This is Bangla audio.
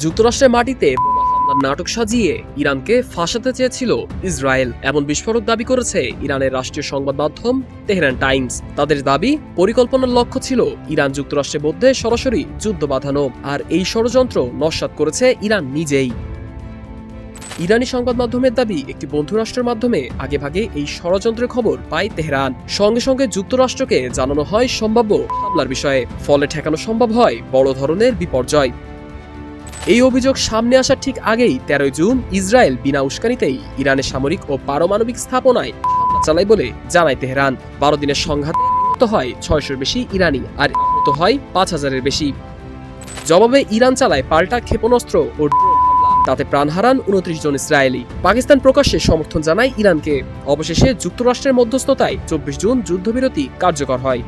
যুক্তরাষ্ট্রের মাটিতে বোমা হামলার নাটক সাজিয়ে ইরানকে ফাঁসাতে চেয়েছিল ইসরায়েল, এমন বিস্ফোরক দাবি করেছে ইরানের রাষ্ট্রীয় সংবাদ মাধ্যম তেহরান টাইমস। তাদের দাবি, পরিকল্পনার লক্ষ্য ছিল ইরান যুক্তরাষ্ট্রের মধ্যে সরাসরি যুদ্ধ বাঁধানো, আর এই ষড়যন্ত্র নস্যাৎ করেছে ইরান নিজেই। ইরানি সংবাদ মাধ্যমের দাবি, একটি বন্ধু রাষ্ট্রের মাধ্যমে আগেভাগে এই ষড়যন্ত্রের খবর পায় তেহরান। সঙ্গে সঙ্গে যুক্তরাষ্ট্রকে জানানো হয় সম্ভাব্য হামলার বিষয়ে, ফলে ঠেকানো সম্ভব হয় বড় ধরনের বিপর্যয়। এই অভিযোগ সামনে আসার ঠিক আগেই 13 জুন ইসরায়েল বিনা উস্কানিতেই ইরানের সামরিক ও পারমাণবিক স্থাপনায় হামলা চালায় বলে জানায় তেহরান। 12 দিনের সংঘাতে নিহত হয় 600-র বেশি ইরানি, আর আহত হয় 5000-এর বেশি। জবাবে ইরান চালায় পাল্টা ক্ষেপণাস্ত্র ও ড্রোন হামলা, তাতে প্রাণ হারান 29 জন ইসরায়েলি। পাকিস্তান প্রকাশ্যে সমর্থন জানায় ইরানকে। অবশেষে যুক্তরাষ্ট্রের মধ্যস্থতায় 24 জুন যুদ্ধবিরতি কার্যকর হয়।